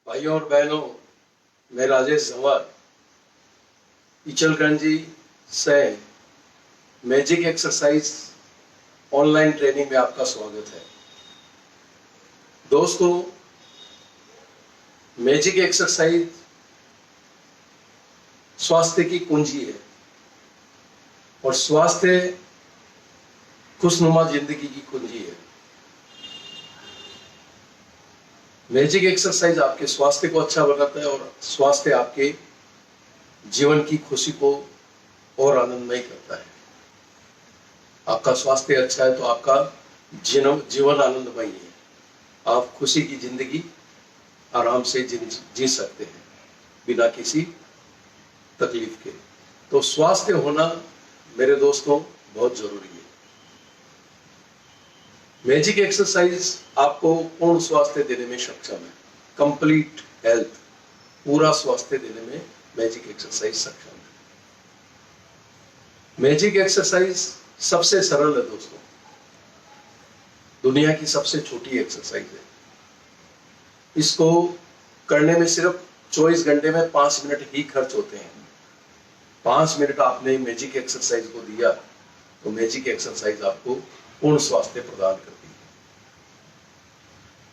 भाइयों और बहनों, मैं राजेश जवार इचलकरंजी से मैजिक एक्सरसाइज ऑनलाइन ट्रेनिंग में आपका स्वागत है। दोस्तों, मैजिक एक्सरसाइज स्वास्थ्य की कुंजी है और स्वास्थ्य खुशनुमा जिंदगी की कुंजी है। मैजिक एक्सरसाइज आपके स्वास्थ्य को अच्छा बनाता है और स्वास्थ्य आपके जीवन की खुशी को और आनंदमय करता है। आपका स्वास्थ्य अच्छा है तो आपका जीवन आनंदमय है। आप खुशी की जिंदगी आराम से जी सकते हैं बिना किसी तकलीफ के। तो स्वास्थ्य होना मेरे दोस्तों बहुत जरूरी है। मैजिक एक्सरसाइज आपको पूर्ण स्वास्थ्य देने में सक्षम है। कंप्लीट हेल्थ, पूरा स्वास्थ्य देने में मैजिक एक्सरसाइज सक्षम है। मैजिक एक्सरसाइज सबसे सरल है दोस्तों, दुनिया की सबसे छोटी एक्सरसाइज है। इसको करने में सिर्फ 24 घंटे में 5 मिनट ही खर्च होते हैं। 5 मिनट आपने मैजिक एक्सरसाइज को दिया तो मैजिक एक्सरसाइज आपको पूर्ण स्वास्थ्य प्रदान करती है।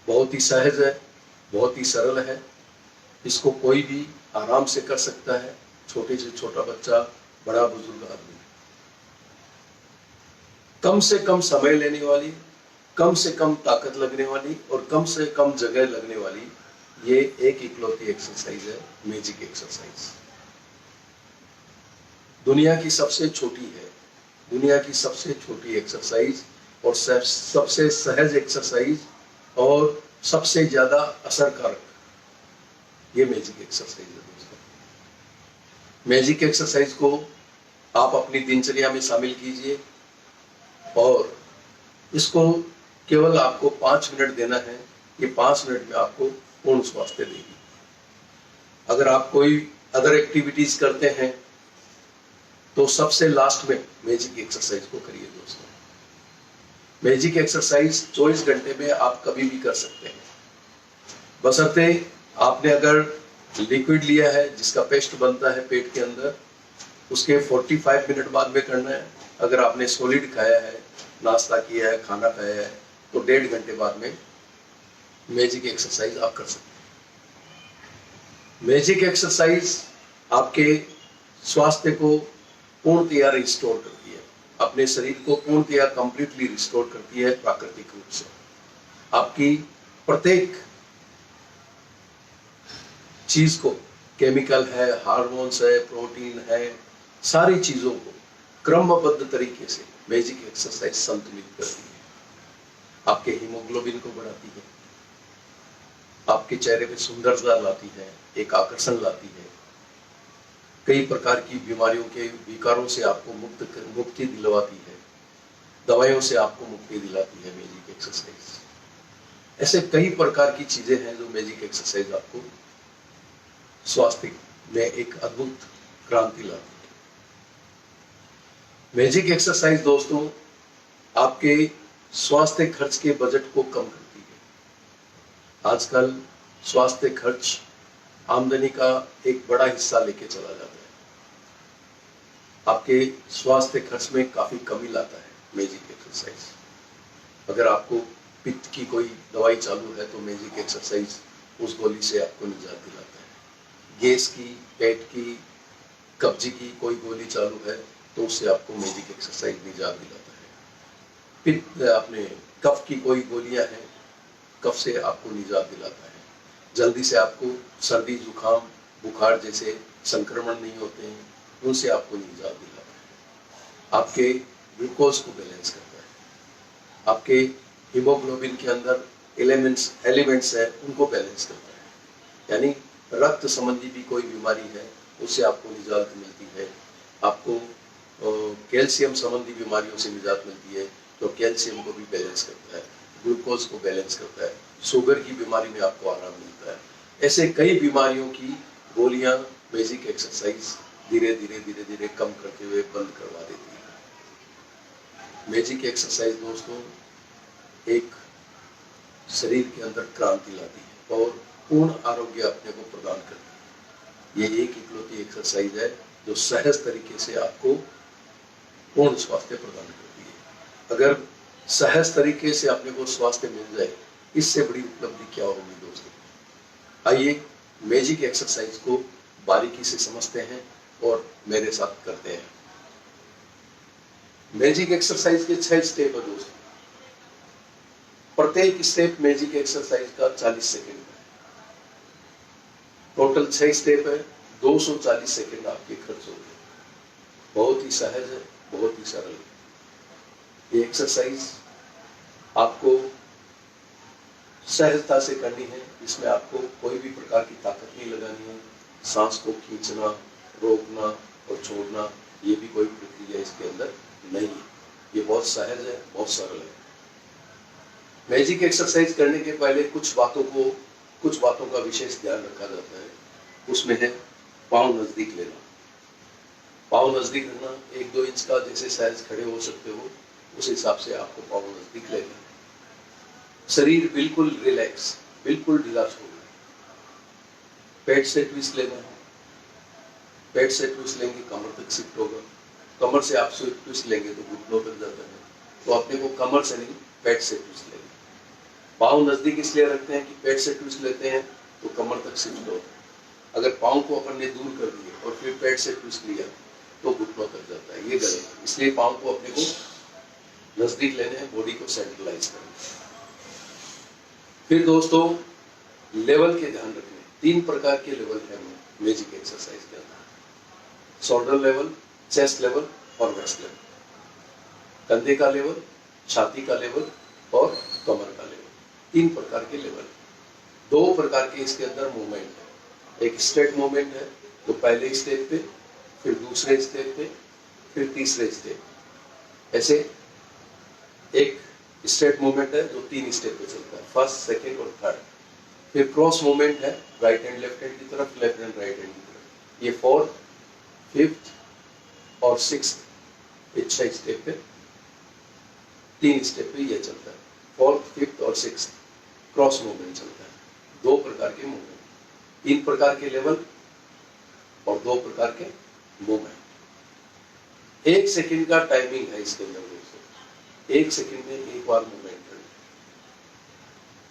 बहुत ही सहज है, बहुत ही सरल है। इसको कोई भी आराम से कर सकता है, छोटे से छोटा बच्चा, बड़ा बुजुर्ग आदमी। कम से कम समय लेने वाली, कम से कम ताकत लगने वाली और कम से कम जगह लगने वाली ये एक इकलौती एक्सरसाइज है, मैजिक एक्सरसाइज। दुनिया की सबसे छोटी है, दुनिया की सबसे छोटी एक्सरसाइज और सबसे सहज एक्सरसाइज और सबसे ज्यादा असरकारक ये मैजिक एक्सरसाइज है दोस्तों। मैजिक एक्सरसाइज को आप अपनी दिनचर्या में शामिल कीजिए और इसको केवल आपको 5 मिनट देना है। ये 5 मिनट में आपको पूर्ण स्वास्थ्य देगी। अगर आप कोई अदर एक्टिविटीज करते हैं तो सबसे लास्ट में मैजिक एक्सरसाइज को करिए दोस्तों। मैजिक एक्सरसाइज 24 घंटे में आप कभी भी कर सकते हैं, बशर्ते आपने अगर लिक्विड लिया है जिसका पेस्ट बनता है पेट के अंदर, उसके 45 मिनट बाद में करना है। अगर आपने सॉलिड खाया है, नाश्ता किया है, खाना खाया है, तो 1.5 घंटे बाद में मैजिक एक्सरसाइज आप कर सकते हैं। मैजिक एक्सरसाइज आपके स्वास्थ्य को पूर्णतया रिस्टोर करती है, अपने शरीर को पूर्णतया कंप्लीटली रिस्टोर करती है प्राकृतिक रूप से। आपकी प्रत्येक चीज को, केमिकल है, हार्मोन्स है, प्रोटीन है, सारी चीजों को क्रमबद्ध तरीके से मैजिक एक्सरसाइज संतुलित करती है। आपके हीमोग्लोबिन को बढ़ाती है, आपके चेहरे पे सुंदरता लाती है, एक आकर्षण लाती है। कई प्रकार की बीमारियों के विकारों से आपको मुक्ति दिलवाती है, दवाइयों से आपको मुक्ति दिलाती है मैजिक एक्सरसाइज। ऐसे कई प्रकार की चीजें हैं जो मैजिक एक्सरसाइज आपको स्वास्थ्य में एक अद्भुत क्रांति लाती है। मैजिक एक्सरसाइज दोस्तों आपके स्वास्थ्य खर्च के बजट को कम करती है। आजकल स्वास्थ्य खर्च आमदनी का एक बड़ा हिस्सा लेके चला जाता है। आपके स्वास्थ्य खर्च में काफी कमी लाता है मैजिक एक्सरसाइज। अगर आपको पित्त की कोई दवाई चालू है तो मैजिक एक्सरसाइज उस गोली से आपको निजात दिलाता है। गैस की, पेट की, कब्जी की कोई गोली चालू है तो उससे आपको मैजिक एक्सरसाइज निजात दिलाता है। पित्त, आपने कफ की कोई गोलियां हैं, कफ से आपको निजात दिलाता है। जल्दी से आपको सर्दी, जुकाम, बुखार जैसे संक्रमण नहीं होते हैं, उनसे आपको निजात दिलाता है। आपके ग्लूकोज को बैलेंस करता है। आपके हीमोग्लोबिन के अंदर एलिमेंट्स है, उनको बैलेंस करता है। यानी रक्त संबंधी भी कोई बीमारी है उससे आपको निजात मिलती है। आपको कैल्शियम संबंधी बीमारियों से निजात मिलती है तो कैल्शियम को भी बैलेंस करता है, ग्लूकोज को बैलेंस करता है। शुगर की बीमारी में आपको आराम मिलता है। ऐसे कई बीमारियों की गोलियां मैजिक एक्सरसाइज धीरे धीरे कम करते हुए बंद करवा देती है। मैजिक एक्सरसाइज दोस्तों एक शरीर के अंदर क्रांति लाती है और पूर्ण आरोग्य अपने को प्रदान करती है। ये एक इकलौती एक्सरसाइज है जो सहज तरीके से आपको पूर्ण स्वास्थ्य प्रदान करती है। अगर सहज तरीके से अपने को स्वास्थ्य मिल जाए, इससे बड़ी उपलब्धि क्या होगी दोस्तों। आइए मैजिक एक्सरसाइज को बारीकी से समझते हैं और मेरे साथ करते हैं। मैजिक एक्सरसाइज के 6 स्टेप है दोस्तों। प्रत्येक स्टेप मैजिक एक्सरसाइज का 40 सेकंड है। टोटल 6 स्टेप है, 240 सेकंड आपके खर्च हो गए। बहुत ही सहज है, बहुत ही सरल है। ये एक्सरसाइज आपको सहजता से करनी है। इसमें आपको कोई भी प्रकार की ताकत नहीं लगानी है। सांस को खींचना, रोकना और छोड़ना, ये भी कोई प्रक्रिया इसके अंदर नहीं है। ये बहुत सहज है, बहुत सरल है। मैजिक एक्सरसाइज करने के पहले कुछ बातों का विशेष ध्यान रखा जाता है। उसमें है पाँव नजदीक लेना। पाँव नजदीक रखना, 1-2 इंच का जैसे सहज खड़े हो सकते हो उस हिसाब से आपको पाँव नजदीक लेना है। शरीर बिल्कुल रिलैक्स, बिल्कुल ढीला छोड़ना। पेट से ट्विस्ट लेना है। पेट से ट्विस्ट लेंगे कमर तक शिफ्ट होगा। कमर से आप ट्विस्ट लेंगे तो घुटनों तक जाता है। तो अपने को कमर से नहीं, पेट से ट्विस्ट लेंगे। पाँव नजदीक इसलिए रखते हैं कि पेट से ट्विस्ट लेते हैं तो कमर तक शिफ्ट होता है। अगर पाँव को अपन ने दूर कर दिया और फिर पेट से ट्विस्ट लिया तो घुटनों तक जाता है, ये गलत है। इसलिए पाँव को अपने को नजदीक लेने हैं, बॉडी को सेंट्रलाइज करना है। फिर दोस्तों लेवल के ध्यान रखने। 3 प्रकार के लेवल है मैजिक एक्सरसाइज के अंदर। शोल्डर लेवल, चेस्ट लेवल और वेस्ट लेवल। कंधे का लेवल, छाती का लेवल और कमर का लेवल। 3 प्रकार के लेवल। 2 प्रकार के इसके अंदर मूवमेंट है। एक स्ट्रेट मूवमेंट है तो पहले स्टेप पे, फिर दूसरे स्टेप पे, फिर तीसरे स्टेप। ऐसे एक स्ट्रेट मूवमेंट है जो 3 स्टेप पे चलता है, फर्स्ट, सेकेंड और थर्ड। फिर क्रॉस मूवमेंट है, राइट हैंड लेफ्ट हैंड की तरफ, लेफ्ट हैंड राइट हैंड की तरफ। ये 4th, 5th और 6th, ये 6 स्टेप पे, 3 स्टेप पे ये चलता है। 4th, 5th और 6th क्रॉस मूवमेंट चलता है। 2 प्रकार के मूवमेंट, 3 प्रकार के लेवल और 2 प्रकार के मूवमेंट। 1 सेकंड का टाइमिंग है इसके अंदर दोस्तों। 1 सेकंड में एक बार मूवमेंट करना।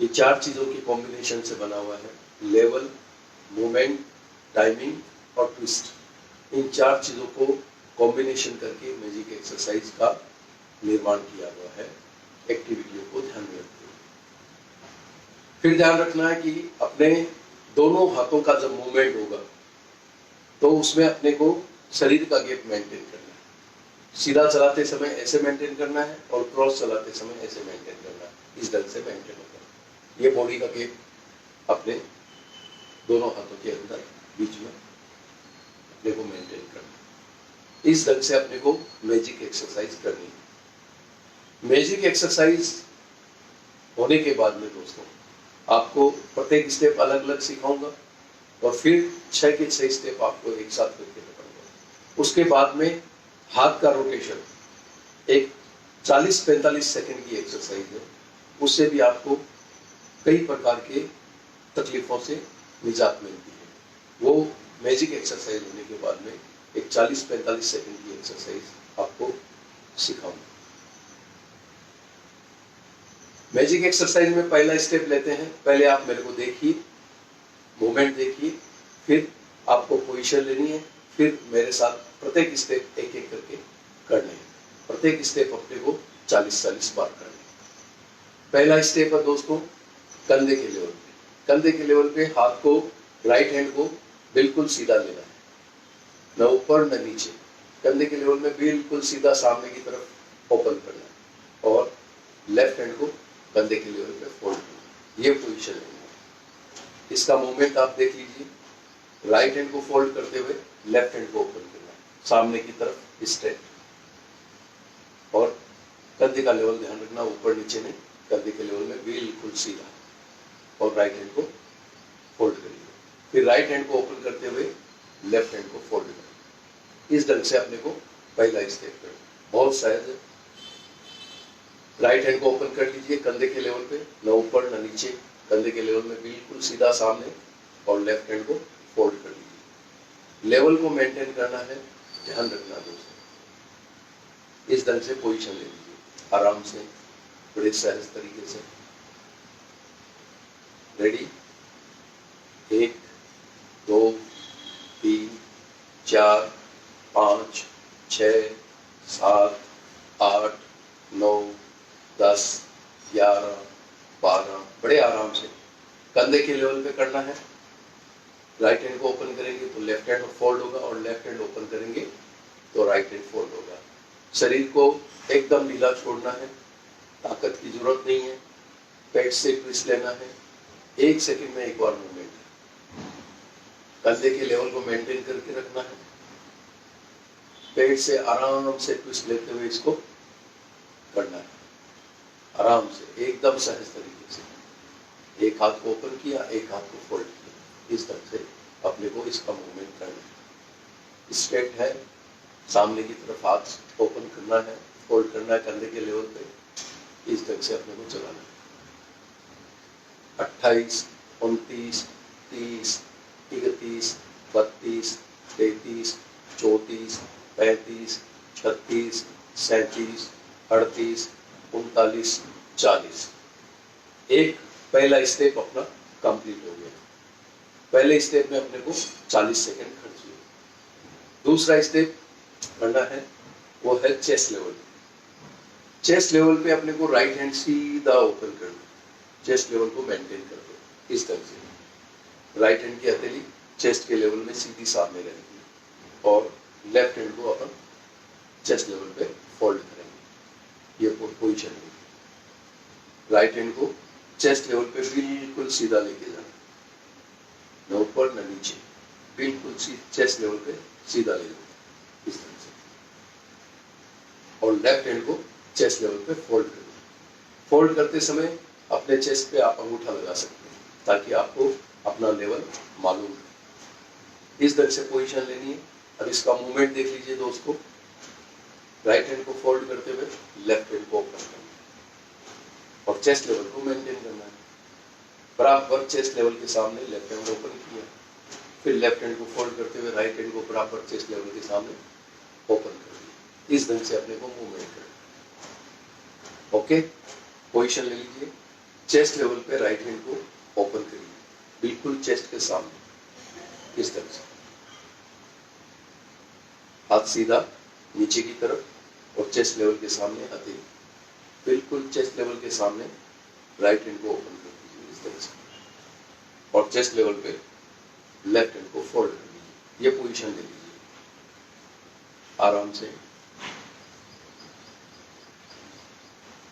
ये 4 चीजों के कॉम्बिनेशन से बना हुआ है। लेवल, मूवमेंट, टाइमिंग और ट्विस्ट। इन 4 चीजों को कॉम्बिनेशन करके मैजिक एक्सरसाइज का निर्माण किया हुआ है, एक्टिविटियों को ध्यान में रखते हुए। फिर ध्यान रखना है कि अपने दोनों हाथों का जब मूवमेंट होगा तो उसमें अपने को शरीर का गैप मेंटेन करना है। सीधा चलाते समय ऐसे मेंटेन करना है और क्रॉस चलाते समय ऐसे मेंटेन करना है। इस ढंग से मेंटेन होगा। ये बॉडी का गैप अपने दोनों हाथों के अंदर बीच में अपने को मेंटेन करना है। इस ढंग से अपने को मैजिक एक्सरसाइज करनी है। मैजिक एक्सरसाइज होने के बाद में दोस्तों आपको प्रत्येक स्टेप अलग अलग सिखाऊंगा और फिर 6 के 6 स्टेप आपको एक साथ करके बताऊंगा। उसके बाद में हाथ का रोटेशन, एक 40-45 सेकंड की एक्सरसाइज है। उससे भी आपको कई प्रकार के तकलीफों से निजात मिलती है। वो मैजिक एक्सरसाइज होने के बाद में एक 40-45 सेकंड की एक्सरसाइज आपको सिखाऊंगा। मैजिक एक्सरसाइज में पहला स्टेप लेते हैं। पहले आप मेरे को देखिए, मूवमेंट देखिए, फिर आपको पोजीशन लेनी है, फिर मेरे साथ प्रत्येक स्टेप एक एक करके करने हैं। प्रत्येक स्टेप अपने को 40-40 बार करने हैं। पहला स्टेप है दोस्तों कंधे के लेवल पे। कंधे के लेवल पे हाथ को, राइट हैंड को बिल्कुल सीधा लेना है, न ऊपर न नीचे। कंधे के लेवल में बिल्कुल सीधा सामने की तरफ ओपन करना है और लेफ्ट हैंड को कंधे के लेवल पे फोल्ड करना। ये पोजीशन है। इसका मूवमेंट आप देख लीजिए। राइट हैंड को फोल्ड करते हुए लेफ्ट हैंड को ओपन करना है, सामने की तरफ स्ट्रेट। और कंधे का लेवल ध्यान रखना, ऊपर नीचे नहीं, कंधे के लेवल में बिल्कुल सीधा। और राइट हैंड को फोल्ड करिए। फिर राइट हैंड को ओपन करते हुए लेफ्ट हैंड को फोल्ड करिए। इस ढंग से अपने को पहला स्टेप करना, बहुत सहज है। राइट हैंड को ओपन कर लीजिए कंधे के लेवल पे, न ऊपर न नीचे, कंधे के लेवल में बिल्कुल सीधा सामने, और लेफ्ट हैंड को फोल्ड कर लीजिए। लेवल को मेंटेन करना है, ध्यान रखना दोस्तों। इस ढंग से पोजीशन ले लीजिए, आराम से, बड़े सहज तरीके से। रेडी, 1 2 3 4 5 6 7 8 9 10 11 12, बड़े आराम से कंधे के लेवल पे करना है। राइट हैंड को ओपन करेंगे तो लेफ्ट हैंड फोल्ड होगा, और लेफ्ट हैंड ओपन करेंगे तो राइट हैंड फोल्ड होगा। शरीर को एकदम ढीला छोड़ना है, ताकत की जरूरत नहीं है। पेट से ट्विस्ट लेना है, 1 सेकंड में एक बार मूवमेंट है। कंधे के लेवल को मेंटेन करके रखना है। पेट से आराम से ट्विस्ट लेते हुए इसको करना है, आराम से, एकदम सहज तरीके से। एक हाथ को ओपन किया, एक हाथ को फोल्ड किया, इस तरह से अपने को इसका मूवमेंट करना है। स्ट्रेट है, सामने की तरफ हाथ ओपन करना है, फोल्ड करना है कंधे के लेवल पे, इस ढंग से अपने को चलाना है। 28 29 30 31 32 33 34 35 36 37 38 39 40। एक पहला स्टेप अपना कंप्लीट हो गया। पहले स्टेप में अपने को 40 सेकंड खर्च हुए। दूसरा स्टेप करना है, वो है चेस्ट लेवल। चेस्ट लेवल पे अपने को राइट हैंड सीधा ओपन करना, चेस्ट लेवल को मेंटेन कर दो इस तरह से। राइट हैंड की हथेली चेस्ट के लेवल में सीधी सामने रहेगी, और लेफ्ट हैंड को अपन चेस्ट लेवल पे फोल्ड करेंगे। ये पोजीशन है। राइट हैंड को चेस्ट लेवल पे बिल्कुल सीधा लेके जाना, न ऊपर न नीचे, बिल्कुल चेस्ट लेवल पे सीधा ले जाना इस तरह से। और लेफ्ट हैंड को चेस्ट लेवल पे फोल्ड कर दो। फोल्ड करते समय अपने चेस्ट पे आप अंगूठा लगा सकते हैं, ताकि आपको अपना लेवल मालूम है। इस तरह से पोजीशन लेनी है। अब इसका मूवमेंट देख लीजिए दोस्तों। राइट हैंड को फोल्ड करते हुए लेफ्ट हैंड को ओपन करना है, और चेस्ट लेवल को मेंटेन करना है। बराबर चेस्ट लेवल के सामने लेफ्ट हैंड ओपन किया, फिर लेफ्ट हैंड को फोल्ड करते हुए राइट हैंड को बराबर चेस्ट लेवल के सामने ओपन कर दिया। इस ढंग से अपने को मूवमेंट करना है। ओके, पोजीशन ले लीजिए। चेस्ट लेवल पे राइट हैंड को ओपन करिए, बिल्कुल चेस्ट के सामने इस तरह से। हाथ सीधा नीचे की तरफ, और चेस्ट लेवल के सामने हथेली बिल्कुल चेस्ट लेवल के सामने। राइट हैंड को ओपन कर दीजिए इस तरह से, और चेस्ट लेवल पे लेफ्ट हैंड को फोल्ड कर दीजिए। ये पोजीशन ले लीजिए आराम से।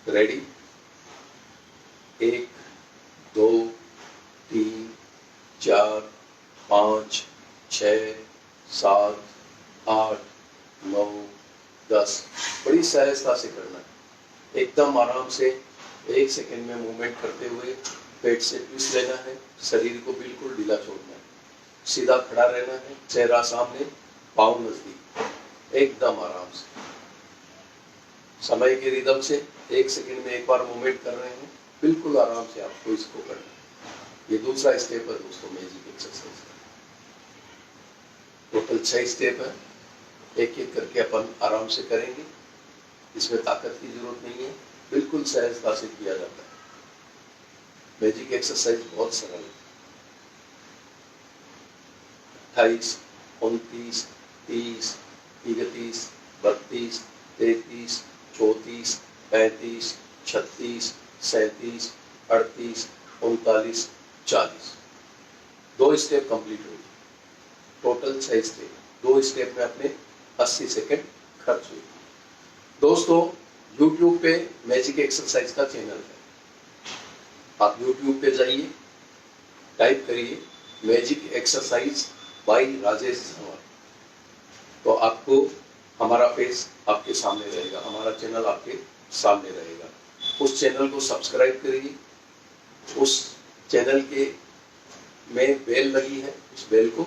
रेडी, 1 2 3 4 5 6 7 8 9 10। बड़ी सहजता से करना है, एकदम आराम से। 1 सेकंड में मूवमेंट करते हुए पेट से ट्विस्ट लेना है, शरीर को बिल्कुल ढीला छोड़ना है, सीधा खड़ा रहना है, चेहरा सामने, पाँव नजदीक, एकदम आराम से। समय के रिदम से 1 सेकंड में एक बार मूवमेंट कर रहे हैं, बिल्कुल आराम से आपको इसको करना है। ये दूसरा स्टेप है दोस्तों मैजिक एक्सरसाइज का। टोटल 6 स्टेप है, एक एक करके अपन आराम से करेंगे। इसमें ताकत की जरूरत नहीं है, बिल्कुल सहजता से किया जाता है। मैजिक एक्सरसाइज बहुत सरल है। 28 29 30 31 32 33 34 35 36 37 38 39 40। 2 स्टेप कंप्लीट हो गए, टोटल 6 स्टेप। 2 स्टेप में अपने 80 सेकंड खर्च हुए। दोस्तों, YouTube पे मैजिक एक्सरसाइज का चैनल है, आप YouTube पे जाइए, टाइप करिए magic exercise by Rajesh Jhanwar, तो आपको हमारा पेज आपके सामने रहेगा, हमारा चैनल आपके सामने रहेगा। उस चैनल को सब्सक्राइब करिए। उस चैनल के में बेल लगी है, उस बेल को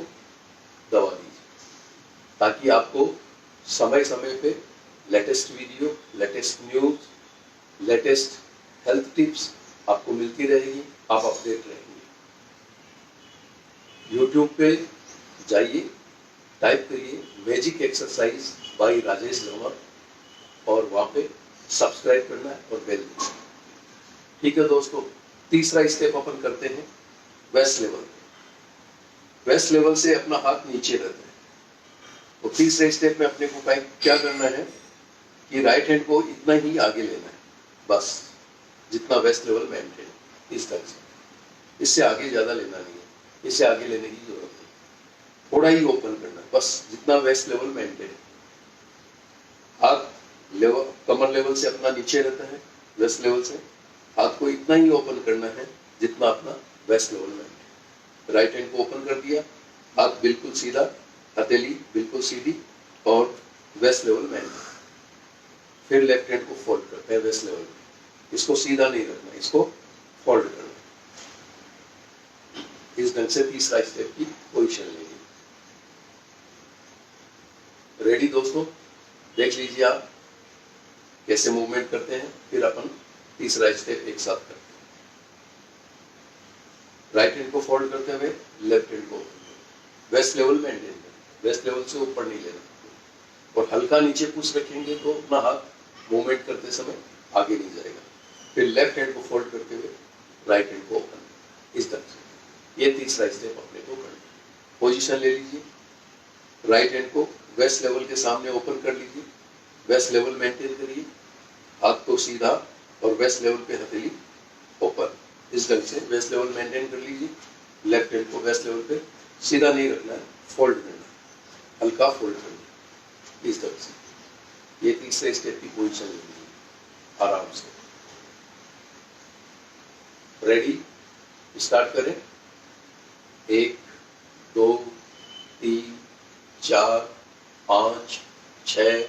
दबा दीजिए, ताकि आपको समय समय पे latest video, latest news, latest health tips आपको मिलती रहेगी, आप अपडेट रहेंगे। यूट्यूब पे जाइए, टाइप करिए मैजिक एक्सरसाइज बाय राजेश लंवर और वहां पे सब्सक्राइब करना है और बेल दबाना है। ठीक है दोस्तों, तीसरा स्टेप अपन करते हैं वेस्ट लेवल। वेस्ट लेवल से अपना हाथ नीचे रहता है। तो तीसरे स्टेप में अपने को क्या करना है कि राइट हैंड को इतना ही आगे लेना है, बस जितना वेस्ट लेवल मेंटेन, इस तरह से। इससे आगे ज्यादा लेना नहीं है, इससे आगे लेने की जरूरत नहीं। थोड़ा ही ओपन करना है, बस जितना वेस्ट लेवल मेंटेन। हाथ लेवल कमर लेवल से अपना नीचे रहता है, वेस्ट लेवल से हाथ को इतना ही ओपन करना है जितना अपना waist level maintain. Right hand को ओपन कर दिया, हाथ बिल्कुल सीधा, हथेली बिल्कुल सीधी और वेस्ट लेवल मेंटेन। फिर लेफ्ट हैंड को फोल्ड करते हैं वेस्ट लेवल में। इसको सीधा नहीं रखना, इसको फोल्ड करना। इस ढंग से तीसरा स्टेप की पोजीशन लेंगे। रेडी दोस्तों, देख लीजिए आप कैसे मूवमेंट करते हैं। फिर अपन तीसरा स्टेप एक साथ करते हैं। राइट हैंड को फोल्ड करते हुए लेफ्ट हैंड को वेस्ट लेवल मेंटेन करना, वेस्ट लेवल से ऊपर नहीं लेना और हल्का नीचे पुश रखेंगे तो अपना हाथ मूवमेंट करते समय आगे नहीं जाएगा। फिर लेफ्ट हैंड को फोल्ड करते हुए राइट हैंड को ओपन, इस तरह से। ये तीसरा स्टेप अपने को करना है। पोजीशन ले लीजिए, राइट हैंड को वेस्ट लेवल के सामने ओपन कर लीजिए, वेस्ट लेवल मेंटेन करिए, हाथ को सीधा और वेस्ट लेवल पे हथेली ओपन, इस ढंग से वेस्ट लेवल मेंटेन कर लीजिए। लेफ्ट हैंड को वेस्ट लेवल पे सीधा नहीं रखना है, फोल्ड करना है, हल्का फोल्ड करना है, इस तरह से। ये तीसरे स्टेप की पोजीशन ले लीजिए आराम से। रेडी, स्टार्ट करें। 1 2 3 4 5 6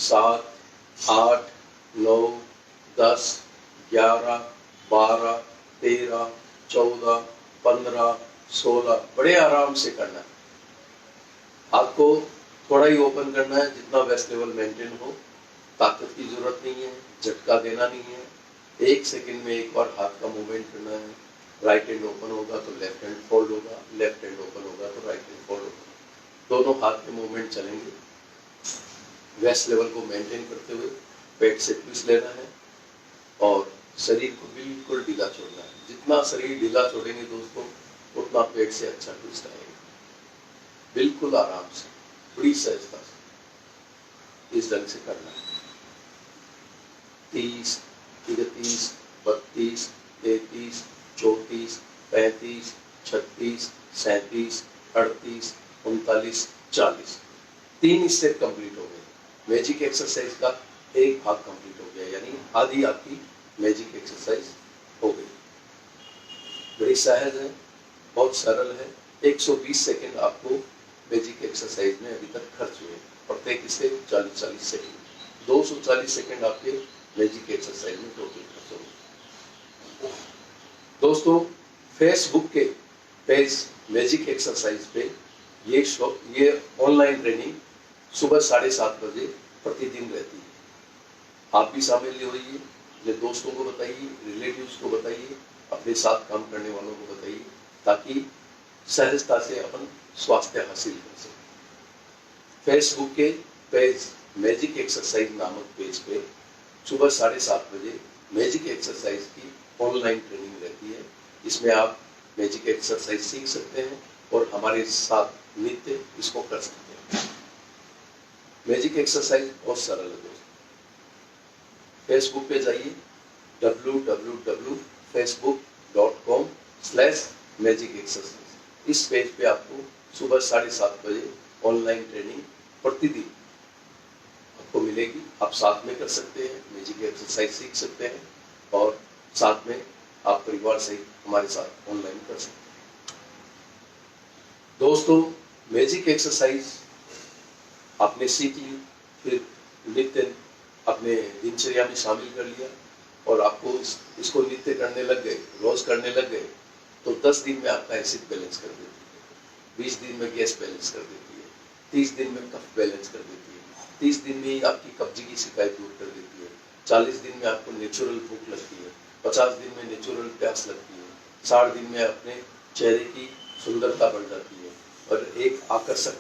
7 8 9 10 11 12 13 14 15 16। बड़े आराम से करना है। हाथ को थोड़ा ही ओपन करना है जितना वेस्ट लेवल मेंटेन हो। ताकत की जरूरत नहीं है, झटका देना नहीं है। 1 सेकंड में एक बार हाथ का मूवमेंट करना है। राइट हैंड ओपन होगा तो लेफ्ट हैंड फोल्ड होगा, लेफ्ट हैंड ओपन होगा तो राइट हैंड फोल्ड होगा। दोनों हाथ के मूवमेंट चलेंगे। वेस्ट लेवल को मेंटेन करते हुए पेट से ट्विस्ट लेना है और शरीर को बिल्कुल ढीला छोड़ना है। जितना शरीर ढीला छोड़ेंगे दोस्तों उतना पेट से अच्छा ट्विस्ट आएगा। बिल्कुल आराम से, बड़ी सहजता से इस ढंग से करना है। 30 31 32 33 34 35 36 37 38 39 40। 3 स्टेप कंप्लीट हो गए। मैजिक एक्सरसाइज का एक भाग कंप्लीट हो गया, यानी आधी आपकी मैजिक एक्सरसाइज हो गई। बड़ी सहज है, बहुत सरल है। 120 सेकेंड आपको मैजिक एक्सरसाइज में अभी तक खर्च हुए। प्रत्येक स्टेप 40-40 सेकेंड, 240 सेकेंड आपके मैजिक एक्सरसाइज में टोटल खर्च हो। दोस्तों, फेसबुक के पेज मैजिक एक्सरसाइज पे ये ऑनलाइन ट्रेनिंग सुबह 7:30 बजे प्रतिदिन रहती है। आप भी शामिल होइए, अपने दोस्तों को बताइए, रिलेटिव्स को बताइए, अपने साथ काम करने वालों को बताइए, ताकि सहजता से अपन स्वास्थ्य हासिल कर सकें। फेसबुक के पेज मैजिक एक्सरसाइज नामक पेज पे सुबह 7:30 बजे मैजिक एक्सरसाइज की ऑनलाइन ट्रेनिंग रहती है। इसमें आप मैजिक एक्सरसाइज सीख सकते हैं और हमारे साथ नित्य इसको कर सकते हैं। मैजिक एक्सरसाइज बहुत सरल है दोस्तों। फेसबुक पे जाइए, www.facebook.com/magicexercise। इस पेज पे आपको सुबह 7:30 बजे ऑनलाइन ट्रेनिंग प्रतिदिन आपको मिलेगी। आप साथ में कर सकते हैं, मैजिक एक्सरसाइज सीख सकते हैं और साथ में आप परिवार से हमारे साथ ऑनलाइन कर सकते हैं। दोस्तों, मैजिक एक्सरसाइज आपने सीख ली, फिर नित्य अपने दिनचर्या में शामिल कर लिया और आपको इसको नित्य करने लग गए, रोज करने लग गए, तो 10 दिन में आपका एसिड बैलेंस कर देती है, 20 दिन में गैस बैलेंस कर देती है, 30 दिन में कफ बैलेंस कर देती है, 30 दिन में ही आपकी कब्जे की शिकायत दूर कर देती है, 40 दिन में आपको नेचुरल भूख लगती है, 50 दिन में नेचुरल प्यास लगती है, 60 दिन में अपने चेहरे की सुंदरता बढ़ जाती है और एक आकर्षक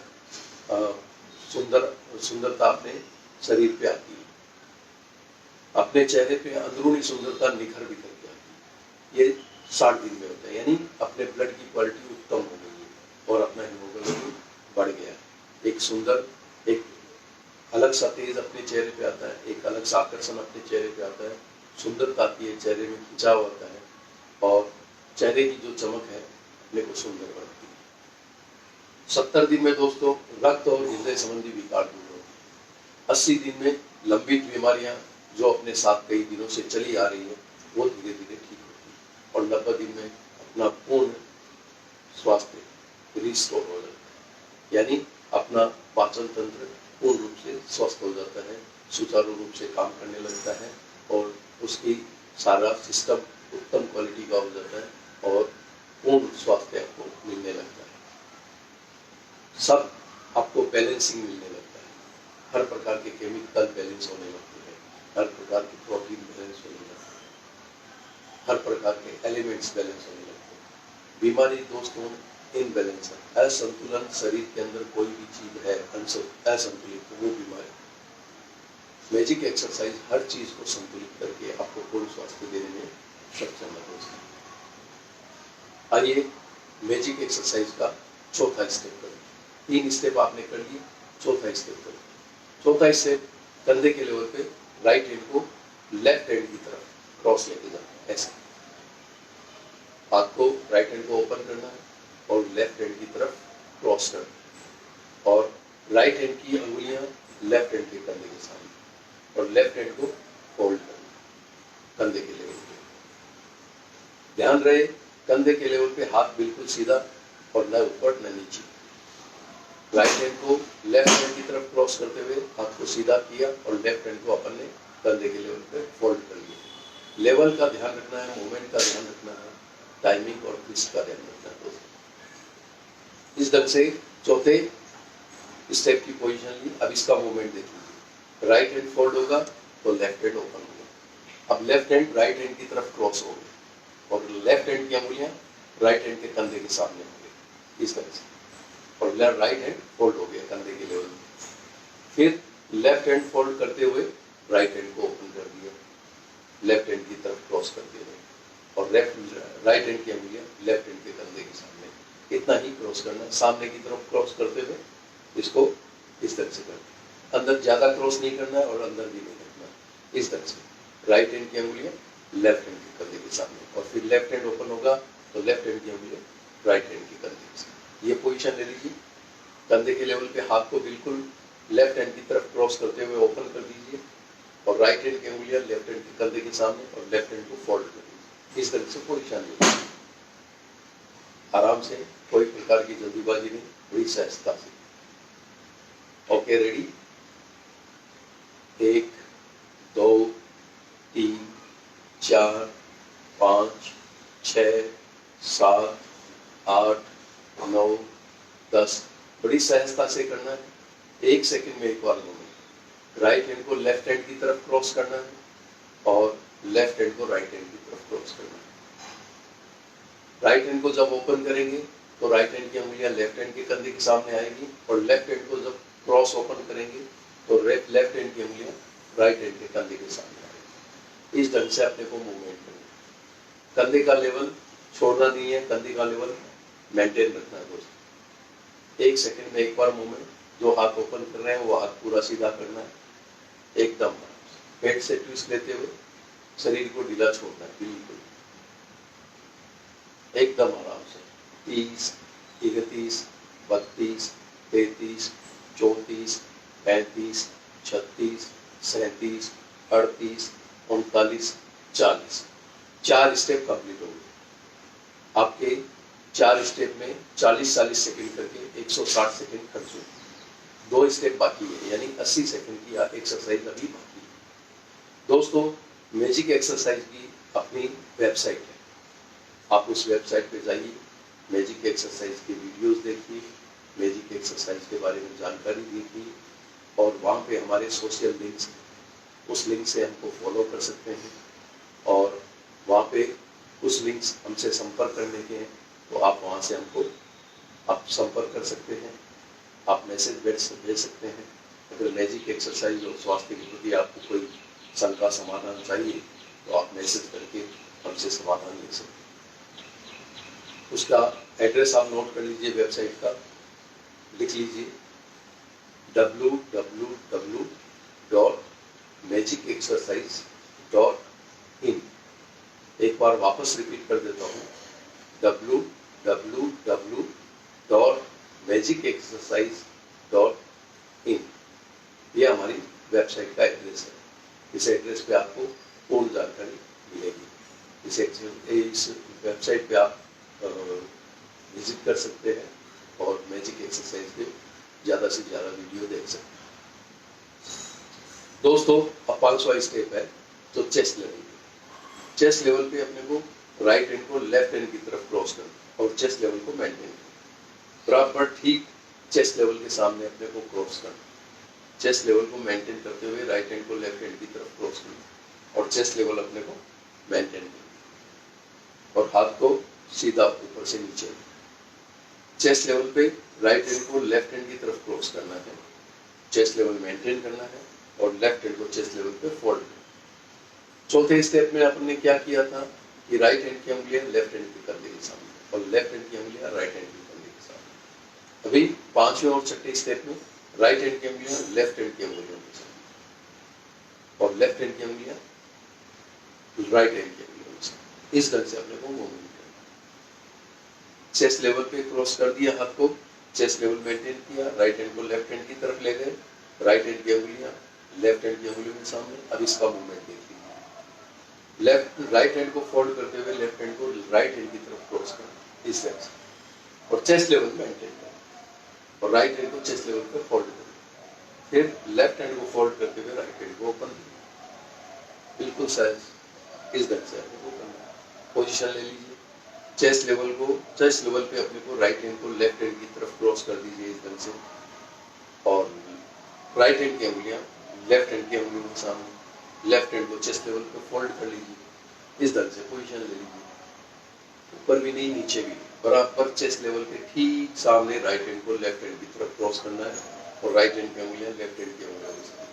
सुंदरता अपने शरीर पे आती है, अपने चेहरे पे अंदरूनी सुंदरता निखर बिखर के आती है। ये 60 दिन में होता है, यानी अपने ब्लड की क्वालिटी उत्तम हो गई है और अपना हीमोग्लोबिन बढ़ गया। एक सुंदर, एक अलग सा तेज अपने चेहरे पे आता है, एक अलग सा आकर्षण अपने चेहरे पे आता है, सुंदरता आती है, चेहरे में खिंचाव आता है और चेहरे की जो चमक है अपने को सुंदर बनती है। 70 दिन में दोस्तों रक्त और हृदय संबंधी विकार दूर होते हैं। 80 दिन में लंबित बीमारियां जो अपने साथ कई दिनों से चली आ रही है वो धीरे धीरे ठीक होती है और 90 दिन में अपना पूर्ण स्वास्थ्य रिस्टोर हो जाता है, यानी अपना पाचन तंत्र पूर्ण रूप से स्वस्थ हो जाता है, सुचारू रूप से काम करने लगता है और उसकी सारा सिस्टम उत्तम क्वालिटी का हो जाता है और पूर्ण स्वास्थ्य आपको मिलने लगता है। सब आपको बैलेंसिंग मिलने लगता है, हर प्रकार के केमिकल बैलेंस होने लगते हैं, हर प्रकार की प्रोटीन बैलेंस होने लगते हैं, हर प्रकार के एलिमेंट्स बैलेंस होने लगते हैं। बीमारी दोस्तों इनबैलेंस है, असंतुलन, शरीर के अंदर कोई भी चीज है असंतुलित तो वो बीमारी। मैजिक एक्सरसाइज हर चीज को संतुलित करके आपको पूर्ण स्वास्थ्य देने में सक्षम है दोस्तों। आइए मैजिक एक्सरसाइज का चौथा स्टेप करें। 3 स्टेप आपने कर लिए, चौथा स्टेप करें। चौथा स्टेप कंधे के लेवल पे राइट हैंड को लेफ्ट हैंड की तरफ क्रॉस लेके जाना, ऐसे हाथ को राइट हैंड को ओपन करना है और लेफ्ट हैंड की तरफ क्रॉस करना और राइट हैंड की अंगुलियां लेफ्ट हैंड के कंधे के सामने और लेफ्ट हैंड को फोल्ड करना कंधे के लेवल पे। ध्यान रहे कंधे के लेवल पे हाथ बिल्कुल सीधा और न ऊपर न नीचे। राइट हैंड को लेफ्ट हैंड की तरफ क्रॉस करते हुए हाथ को सीधा किया और लेफ्ट हैंड को अपन ने कंधे के लेवल पे फोल्ड कर लिया। लेवल का ध्यान रखना है, मूवमेंट का ध्यान रखना है, टाइमिंग और ट्विस्ट का ध्यान रखना है दोस्तों। इस ढंग से चौथे स्टेप की पोजीशन ली। अब इसका मूवमेंट देखिए, राइट हैंड फोल्ड होगा तो लेफ्ट हैंड ओपन होगा। अब लेफ्ट हैंड राइट हैंड की तरफ क्रॉस हो गई और लेफ्ट हैंड की अंगुलियां राइट हैंड के कंधे के सामने हो गई इस तरह से और राइट हैंड फोल्ड हो गया कंधे के लेवल में। फिर लेफ्ट हैंड फोल्ड करते हुए राइट हैंड को ओपन कर दिया, लेफ्ट हैंड की तरफ क्रॉस करते हुए और राइट हैंड की अंगुलियां लेफ्ट हैंड के कंधे के सामने। इतना ही क्रॉस करना है, सामने की तरफ क्रॉस करते हुए इसको इस तरह से करना। अंदर ज्यादा क्रॉस नहीं करना है और अंदर भी नहीं करना। इस तरह से राइट हैंड की अंगुलियां लेफ्ट हैंड के कंधे के सामने और फिर लेफ्ट हैंड ओपन होगा तो लेफ्ट हैंड की अंगुलियां राइट हैंड के कंधे के सामने। ये पोजीशन ले लीजिए। कंधे के लेवल पे हाथ को बिल्कुल लेफ्ट हैंड की तरफ क्रॉस करते हुए ओपन कर दीजिए और राइट हैंड की अंगुलियां लेफ्ट हैंड के कंधे के सामने और लेफ्ट हैंड को फोल्ड कर दीजिए। इस तरह से पोजीशन ले लीजिए। आराम से, कोई प्रकार की जल्दीबाजी नहीं, बड़ी सहजता से। Okay, ready? 1 2 3 4 5 6 7 8 9 10। बड़ी सहजता से करना है। 1 सेकंड में एक बार मूवमेंट। राइट हैंड को लेफ्ट हैंड की तरफ क्रॉस करना है और लेफ्ट हैंड को राइट हैंड की तरफ क्रॉस करना है। राइट हैंड को जब ओपन करेंगे तो राइट हैंड की अंगुलियां लेफ्ट हैंड के कंधे के सामने आएगी और लेफ्ट हैंड को जब क्रॉस ओपन करेंगे तो लेफ्ट हैंड की अंगुलियां राइट हैंड के कंधे के सामने आएगी। इस ढंग से अपने को मूवमेंट करना। कंधे का लेवल छोड़ना नहीं है, कंधे का लेवल मेंटेन रखना है दोस्तों। 1 सेकंड में एक बार मूवमेंट। जो हाथ ओपन कर रहे हैं वो हाथ पूरा सीधा करना है, एकदम पेट से ट्विस्ट लेते हुए शरीर को ढीला छोड़ना है, बिल्कुल एकदम आराम से। 30 31 32 33 34 35 36 37 38 39 40। 4 स्टेप कंप्लीट हो गए आपके। 4 स्टेप में 40-40 सेकंड करके 160 सेकंड खर्च हुए। 2 स्टेप बाकी है, यानी 80 सेकंड की एक्सरसाइज अभी बाकी है दोस्तों। मैजिक एक्सरसाइज की अपनी वेबसाइट है, आप उस वेबसाइट पे जाइए, मैजिक एक्सरसाइज की वीडियोस देखिए, मैजिक एक्सरसाइज के बारे में जानकारी देखिए और वहाँ पे हमारे सोशल लिंक्स, उस लिंक से हमको फॉलो कर सकते हैं और वहाँ पे कुछ लिंक्स हमसे संपर्क करने के हैं, तो आप वहाँ से हमको आप संपर्क कर सकते हैं, आप मैसेज भेज सकते हैं। अगर मैजिक एक्सरसाइज और स्वास्थ्य के प्रति आपको कोई शंका समाधान चाहिए तो आप मैसेज करके हमसे समाधान ले सकते हैं। उसका एड्रेस आप नोट कर लीजिए, वेबसाइट का लिख लीजिए www.magicexercise.in। एक बार वापस रिपीट कर देता हूँ, www.magicexercise.in। ये हमारी वेबसाइट का एड्रेस है। इस एड्रेस पे आपको पूर्ण जानकारी मिलेगी। इस वेबसाइट पे आप विजिट कर सकते हैं और मैजिक एक्सरसाइज के ज़्यादा से ज़्यादा वीडियो देख सकते हैं। दोस्तों, अब 5वां स्टेप है तो चेस्ट लेवल पे। चेस्ट लेवल पे अपने को राइट हैंड को लेफ्ट हैंड की तरफ क्रॉस करना और चेस्ट लेवल को मेंटेन करना। बराबर ठीक चेस्ट लेवल के सामने अपने को क्रॉस करना। चेस्ट लेवल को मेंटेन करते हुए राइट हैंड को लेफ्ट हैंड की तरफ क्रॉस करना और चेस्ट लेवल अपने को मेंटेन करना और हाथ को सीधा ऊपर से नीचे। चेस्ट लेवल पे राइट हैंड को लेफ्ट हैंड की तरफ क्रॉस करना है, चेस्ट लेवल मेंटेन करना है और लेफ्ट हैंड को चेस्ट लेवल पे फोल्ड करना। चौथे स्टेप में अपन ने क्या किया था कि राइट हैंड की उंगलियां लेफ्ट हैंड की कंधे के सामने और लेफ्ट हैंड की उंगलियां राइट हैंड की कंधे के सामने। अभी 5वें और 6ठे स्टेप में राइट हैंड की उंगलियां लेफ्ट हैंड की उंगलियों के सामने और लेफ्ट हैंड की उंगलियां राइट हैंड की उंगलियों के सामने। इस ढंग से अपने को मूवमेंट करना। चेस्ट लेवल पे क्रॉस कर दिया हाथ को, चेस्ट लेवल मेंटेन किया, राइट हैंड को लेफ्ट हैंड की तरफ ले गए, राइट हैंड की उंगलियां लेफ्ट हैंड की उंगलियों के सामने। अब इसका मूवमेंट देखिए, राइट हैंड को फोल्ड करते हुए लेफ्ट हैंड को राइट हैंड की तरफ क्रॉस करना इस तरह से और चेस्ट लेवल मेंटेन करना और राइट हैंड को चेस्ट लेवल पे फोल्ड करना। फिर लेफ्ट हैंड को फोल्ड करते हुए राइट हैंड को ओपन करना, बिल्कुल सहज इस ढंग से अपने को करना है। पोजीशन ले लीजिए, चेस्ट लेवल पे अपने को राइट हैंड को लेफ्ट हैंड की तरफ क्रॉस कर दीजिए इस ढंग से और राइट हैंड की उंगलियां लेफ्ट हैंड की उंगलियों के सामने, लेफ्ट हैंड को चेस्ट लेवल पे फोल्ड कर लीजिए इस ढंग से। पोजीशन ले लीजिए, ऊपर भी नहीं नीचे भी, बराबर चेस्ट लेवल पे ठीक सामने राइट हैंड को लेफ्ट हैंड की तरफ क्रॉस करना है और राइट हैंड की उंगलियां लेफ्ट हैंड की उंगलियों के सामने,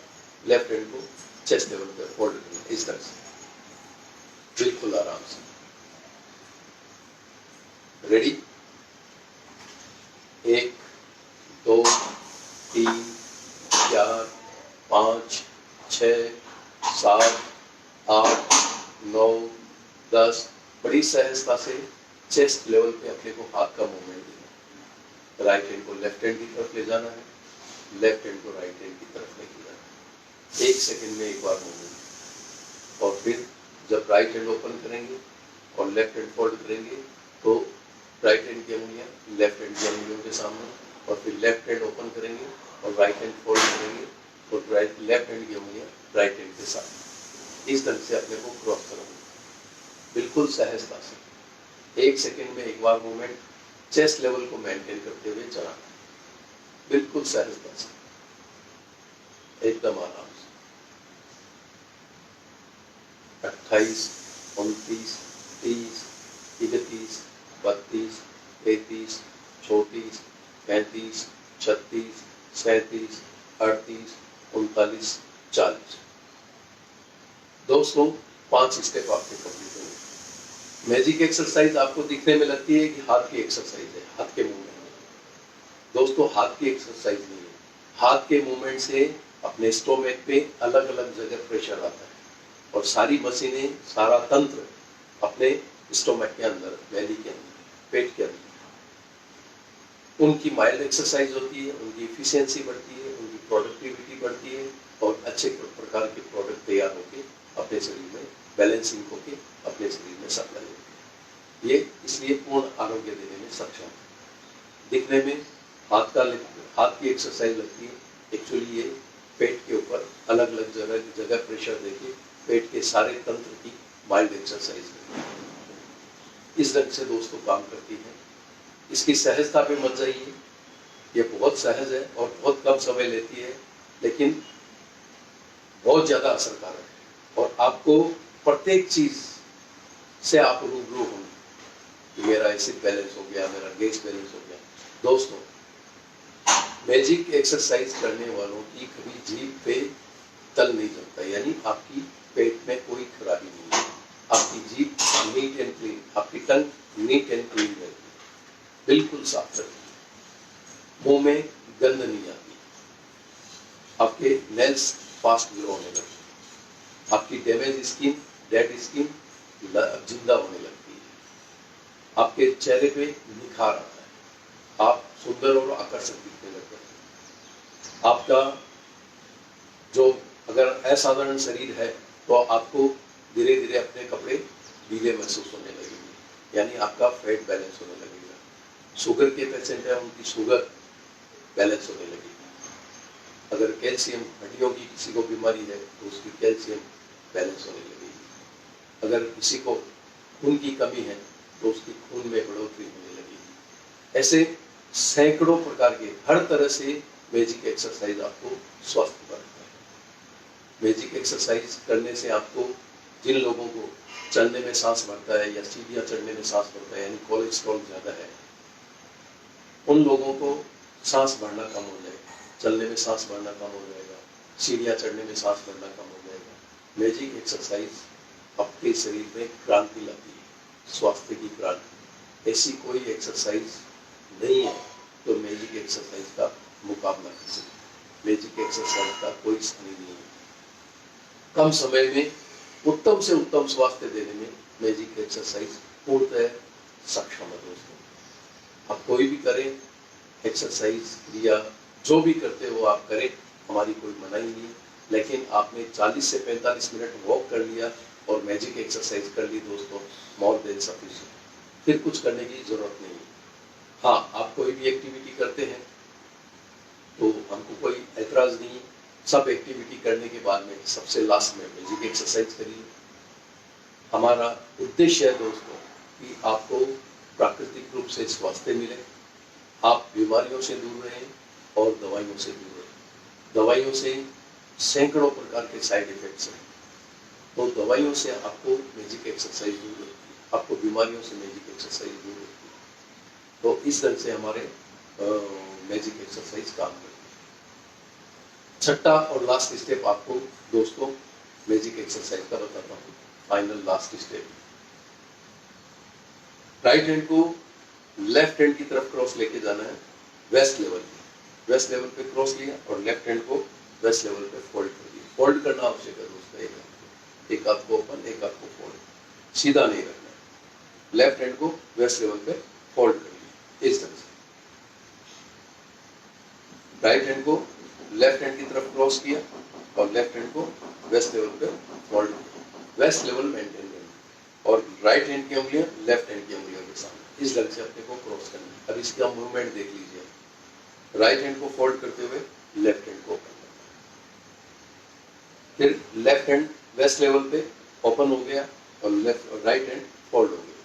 लेफ्ट हैंड को चेस्ट लेवल पे फोल्ड करना इस ढंग से, बिल्कुल आराम से। रेडी? 1 2 3 4 5 6 7 8 9 10। बड़ी सहजता से चेस्ट लेवल पे अपने को हाथ का मूवमेंट देना। राइट हैंड को लेफ्ट हैंड की तरफ ले जाना है, लेफ्ट हैंड को राइट हैंड की तरफ लेके जाना है। 1 सेकंड में एक बार मूवमेंट। और फिर जब राइट हैंड ओपन करेंगे और लेफ्ट हैंड फोल्ड करेंगे तो राइट हैंड की उंगलियां लेफ्ट हैंड की उंगलियों के सामने और फिर लेफ्ट हैंड ओपन करेंगे और राइट हैंड फोल्ड करेंगे तो लेफ्ट हैंड की उंगलियां राइट हैंड के सामने। इस ढंग से अपने को क्रॉस करेंगे बिल्कुल सहजता से। 1 सेकंड में एक बार मूवमेंट, चेस्ट लेवल को मेंटेन करते हुए चलाना, बिल्कुल सहजता से, एकदम आराम से। 28 29 30 31 32 33 34 35 36 37 38 39 40। दोस्तों, 5 स्टेप आपके कंप्लीट होंगे। मैजिक एक्सरसाइज आपको दिखने में लगती है कि हाथ की एक्सरसाइज है, हाथ के मूवमेंट है। दोस्तों, हाथ की एक्सरसाइज नहीं है। हाथ के मूवमेंट से अपने स्टोमक पे अलग अलग जगह प्रेशर आता है और सारी मशीनें, सारा तंत्र अपने स्टोमक के अंदर, बेली के अंदर, पेट के अंदर। उनकी माइल्ड एक्सरसाइज होती है, उनकी इफिशियंसी बढ़ती है, उनकी प्रोडक्टिविटी बढ़ती है और अच्छे प्रकार के प्रोडक्ट तैयार होकर अपने शरीर में बैलेंसिंग होकर अपने शरीर में सप्लाई होती है। ये इसलिए पूर्ण आरोग्य देने में सक्षम है। दिखने में हाथ की एक्सरसाइज लगती है, एक्चुअली ये पेट के ऊपर अलग अलग जगह प्रेशर देके पेट के सारे तंत्र की माइल्ड एक्सरसाइज है। इस ढंग से दोस्तों काम करती है। इसकी सहजता पे मत जाइए, ये बहुत सहज है और बहुत कम समय लेती है, लेकिन बहुत ज्यादा असरकारक है और आपको प्रत्येक चीज से आप रूबरू होंगे कि मेरा एसिड बैलेंस हो गया, मेरा गैस बैलेंस हो गया। दोस्तों, मैजिक एक्सरसाइज करने वालों की कभी जीभ पे तल नहीं जमता, यानी आपकी पेट में कोई खराबी नहीं है। आपकी जीभ नीट एंड क्लीन, आपकी टंग नीट एंड क्लीन रहती है, बिल्कुल साफ रहती है, मुंह में गंध नहीं आती, आपके नेल्स फास्ट ग्रो होने लगते हैं, आपकी डैमेज स्किन, डेड स्किन जिंदा होने लगती है, आपके चेहरे पे निखार आता है, आप सुंदर और आकर्षक दिखने लगते हैं। आपका जो अगर असाधारण शरीर है तो आपको धीरे धीरे अपने कपड़े ढीले महसूस होने लगेंगे, यानी आपका फैट बैलेंस होने लगेगा। शुगर के पेशेंट है, उनकी शुगर बैलेंस होने लगेगी। अगर कैल्शियम हड्डियों की किसी को बीमारी है तो उसकी कैल्शियम बैलेंस होने लगेगी। अगर किसी को खून की कमी है तो उसकी खून में बढ़ोतरी होने लगेगी। ऐसे सैकड़ों प्रकार के हर तरह से मैजिक एक्सरसाइज आपको स्वस्थ बनाता है। मैजिक एक्सरसाइज करने से आपको, जिन लोगों को चलने में सांस भरता है या सीढ़ियाँ चढ़ने में सांस भरता है, यानी कोलेस्ट्रॉल ज़्यादा है, उन लोगों को सांस भरना कम हो जाएगा, चलने में सांस भरना कम हो जाएगा, सीढ़ियाँ चढ़ने में सांस भरना कम हो जाएगा। मैजिक एक्सरसाइज आपके शरीर में क्रांति लाती है, स्वास्थ्य की क्रांति। ऐसी कोई एक्सरसाइज नहीं है तो मैजिक एक्सरसाइज का मुकाबला कर सके। मैजिक एक्सरसाइज का कोई स्थान नहीं है। कम समय में उत्तम से उत्तम स्वास्थ्य देने में मैजिक एक्सरसाइज पूर्णतः सक्षम है। दोस्तों, आप कोई भी करें एक्सरसाइज या जो भी करते हो आप करें, हमारी कोई मनाही नहीं है, लेकिन आपने 40 से 45 मिनट वॉक कर लिया और मैजिक एक्सरसाइज कर ली दोस्तों, मोर देन सफिशिएंट। फिर कुछ करने की जरूरत नहीं है। हाँ, आप कोई भी एक्टिविटी करते हैं तो हमको कोई ऐतराज नहीं है। सब एक्टिविटी करने के बाद में सबसे लास्ट में मैजिक एक्सरसाइज करिए। हमारा उद्देश्य है दोस्तों कि आपको प्राकृतिक रूप से स्वास्थ्य मिले, आप बीमारियों से दूर रहें और दवाइयों से दूर रहें। दवाइयों से सैकड़ों प्रकार के साइड इफेक्ट्स हैं, तो दवाइयों से आपको मैजिक एक्सरसाइज दूर रखती है, आपको बीमारियों से मैजिक एक्सरसाइज दूर रखती है। तो इस तरह से हमारे मैजिक एक्सरसाइज काम करती है। छठा और लास्ट स्टेप आपको दोस्तों मैजिक एक्सरसाइज का बताता हूँ, final last step. Right hand को लेफ्ट हैंड की तरफ क्रॉस लेके जाना है, वेस्ट लेवल पे। वेस्ट लेवल पे क्रॉस लिया और लेफ्ट हैंड को वेस्ट लेवल पे फोल्ड कर दिया। फोल्ड करना आवश्यक है दोस्तों, एक हाथ को ओपन, एक हाथ को फोल्ड, सीधा नहीं रखना है। लेफ्ट हैंड को वेस्ट लेवल पे फोल्ड कर लिया इस तरह से। राइट हैंड को लेफ्ट हैंड की तरफ क्रॉस किया और लेफ्ट हैंड को वेस्ट लेवल पे फोल्ड किया, वेस्ट लेवल मेंटेन करना, और राइट हैंड की उंगलियां लेफ्ट हैंड की उंगलियों के सामने इस ढंग से अपने को क्रॉस करना है। अब इसका मूवमेंट देख लीजिए, राइट हैंड को फोल्ड करते हुए लेफ्ट हैंड को ओपन करना, फिर लेफ्ट हैंड वेस्ट लेवल पे ओपन हो गया और लेफ्ट राइट हैंड फोल्ड हो गया,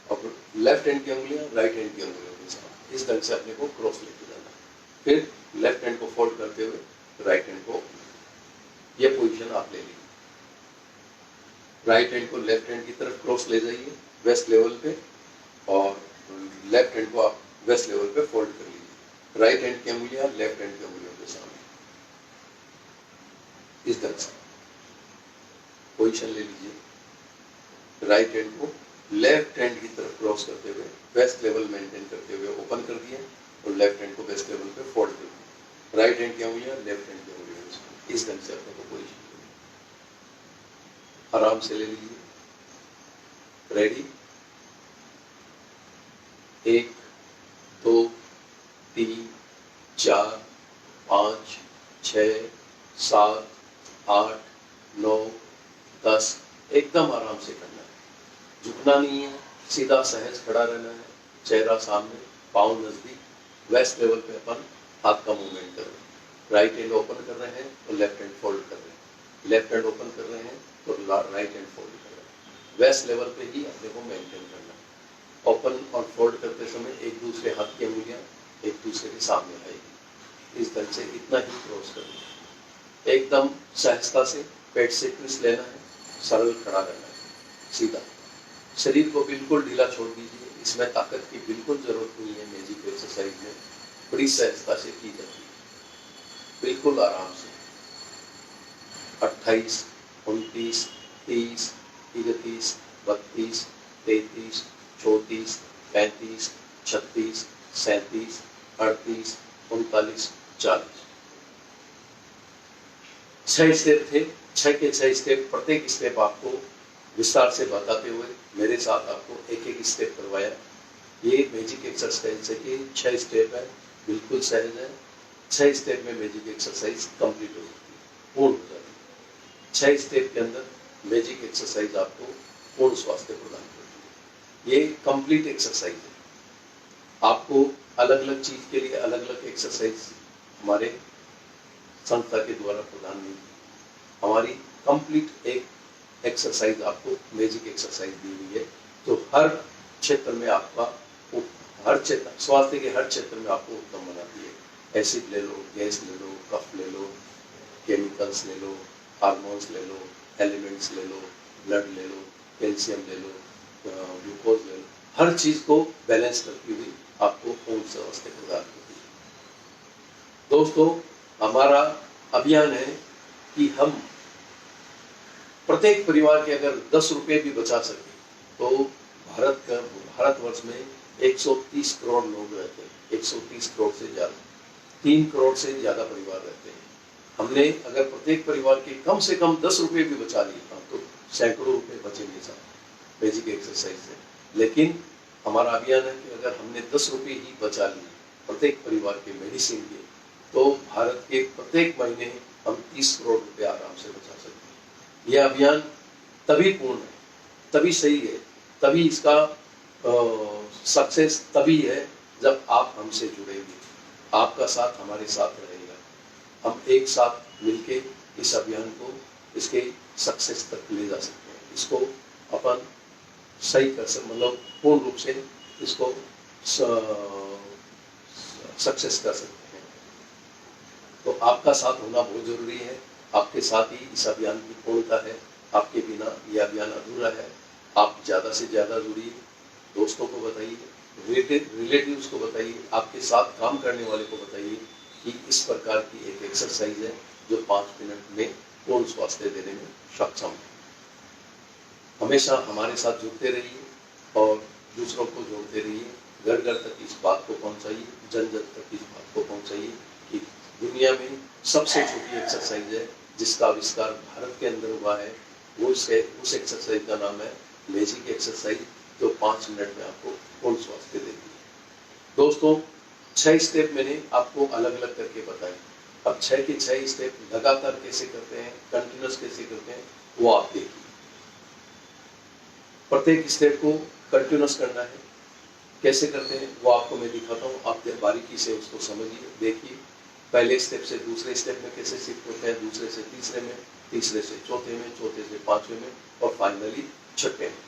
और लेफ्ट हैंड की उंगलियां राइट हैंड की उंगलियों के सामने इस ढंग से अपने को क्रॉस लेके जाना है। फिर लेफ्ट हैंड को फोल्ड करते हुए राइट हैंड को, ये पोजीशन आप ले लीजिए। राइट हैंड को लेफ्ट हैंड की तरफ क्रॉस ले जाइए वेस्ट लेवल पे, और लेफ्ट हैंड को आप वेस्ट लेवल पे फोल्ड कर लीजिए। राइट हैंड की उंगलियां लेफ्ट हैंड की उंगलियों के सामने इस तरह से पोजीशन ले लीजिए। राइट हैंड को लेफ्ट हैंड की तरफ क्रॉस करते हुए वेस्ट लेवल मेंटेन करते हुए ओपन कर दिया और लेफ्ट हैंड को वेस्ट लेवल पे फोल्ड कर दिया। राइट हैंड की उंगलियां लेफ्ट हैंड की उंगलियों के सामने इस ढंग से अपने को पोजीशन आराम से ले लीजिए। रेडी, 1 2 3 4 5 6 7 8 9 10, एकदम आराम से करना है, झुकना नहीं है, सीधा सहज खड़ा रहना है, चेहरा सामने, पाँव नजदीक, वेस्ट लेवल पे अपन हाथ का मूवमेंट कर रहे हैं। राइट हैंड ओपन कर रहे हैं तो लेफ्ट हैंड फोल्ड कर रहे हैं, लेफ्ट हैंड ओपन कर रहे हैं तो राइट हैंड फोल्ड कर रहे हैं। वेस्ट लेवल पे ही अपने को मेंटेन करना है। ओपन और फोल्ड करते समय एक दूसरे हाथ की उंगलियां एक दूसरे के सामने आएगी, इस तरह से इतना ही क्रॉस करना है। एकदम सहजता से पेट से ट्विस्ट लेना है, सरल खड़ा रहना है, सीधा। शरीर को बिल्कुल ढीला छोड़ दीजिए, इसमें ताकत की बिल्कुल जरूरत नहीं है। मैजिक एक्सरसाइज में बड़ी सहजता से की जाती है, बिल्कुल आराम से। 28, 29, 30, 31, 32, 33, 34, 35, 36, 37, 38, 39, 40। 6 स्टेप थे, 6 के 6 स्टेप, प्रत्येक स्टेप आपको विस्तार से बताते हुए मेरे साथ आपको एक एक स्टेप करवाया। ये मैजिक एक्सरसाइज के 6 स्टेप है, बिल्कुल सहज है। 6 स्टेप में मैजिक एक्सरसाइज कंप्लीट हो जाती है, पूर्ण हो जाती है। 6 स्टेप के अंदर मैजिक एक्सरसाइज आपको पूर्ण स्वास्थ्य प्रदान करती है। ये कंप्लीट एक्सरसाइज है। आपको अलग अलग चीज के लिए अलग अलग एक्सरसाइज हमारे संस्था के द्वारा प्रदान नहीं की। हमारी कंप्लीट एक एक्सरसाइज आपको मैजिक एक्सरसाइज दी हुई है, तो हर क्षेत्र में आपका, हर क्षेत्र, स्वास्थ्य के हर क्षेत्र में आपको उत्तम बनाती है। एसिड ले लो, गैस ले लो, कफ ले लो, केमिकल्स ले लो, हार्मोन्स ले लो, एलिमेंट्स ले लो, ब्लड ले लो, कैल्शियम ले लो, ग्लूकोज ले लो, हर चीज को बैलेंस करती हुई आपको पूर्ण स्वास्थ्य प्रदान करती है। दोस्तों, हमारा अभियान है कि हम प्रत्येक परिवार के अगर 10 रुपए भी बचा सके तो भारतवर्ष में 130 करोड़ लोग रहते हैं, 130 करोड़ से ज्यादा, 3 करोड़ से ज्यादा परिवार रहते हैं। हमने अगर प्रत्येक परिवार के कम से कम 10 रुपए भी बचा लिए तो सैकड़ों रुपए बचेंगे साहब बेसिक एक्सरसाइज से। लेकिन हमारा अभियान है कि अगर हमने 10 रुपए ही बचा लिए प्रत्येक परिवार के मेडिसिन के, तो भारत के प्रत्येक महीने हम 30 करोड़ रुपए आराम से बचा सकते हैं। यह अभियान तभी पूर्ण है, तभी सही है, तभी इसका सक्सेस तभी है जब आप हमसे जुड़ेंगे, आपका साथ हमारे साथ रहेगा। हम एक साथ मिलके इस अभियान को इसके सक्सेस तक ले जा सकते हैं। इसको अपन सही कर सकते, मतलब पूर्ण रूप से इसको सक्सेस कर सकते हैं। तो आपका साथ होना बहुत जरूरी है। आपके साथ ही इस अभियान की पूर्णता है। आपके बिना यह अभियान अधूरा है। आप ज्यादा से ज्यादा जुड़िए, दोस्तों को बताइए, रिलेटिव्स को बताइए, आपके साथ काम करने वाले को बताइए कि इस प्रकार की एक एक्सरसाइज है जो 5 मिनट में पूर्ण स्वास्थ्य देने में सक्षम है। हमेशा हमारे साथ जुड़ते रहिए और दूसरों को जोड़ते रहिए। घर घर तक इस बात को पहुंचाइए, जन जन तक इस बात को पहुंचाइए कि दुनिया में सबसे छोटी एक्सरसाइज है जिसका आविष्कार भारत के अंदर हुआ है, वो उस एक्सरसाइज का नाम है मैजिक एक्सरसाइज, जो 5 मिनट में आपको पूर्ण स्वास्थ्य देती है। दोस्तों, 6 स्टेप मैंने आपको अलग अलग करके बताए। अब 6 के 6 स्टेप लगातार कैसे करते हैं, कंटिन्यूस कैसे करते हैं, वो आप देखिए। प्रत्येक स्टेप को कंटिन्यूस करना है, कैसे करते हैं वो आपको मैं दिखाता हूँ। आप बारीकी से उसको समझिए, देखिए। पहले स्टेप से दूसरे स्टेप में कैसे शिफ्ट होते हैं, दूसरे से तीसरे में, तीसरे से चौथे में, चौथे से पांचवें में और फाइनली छठे में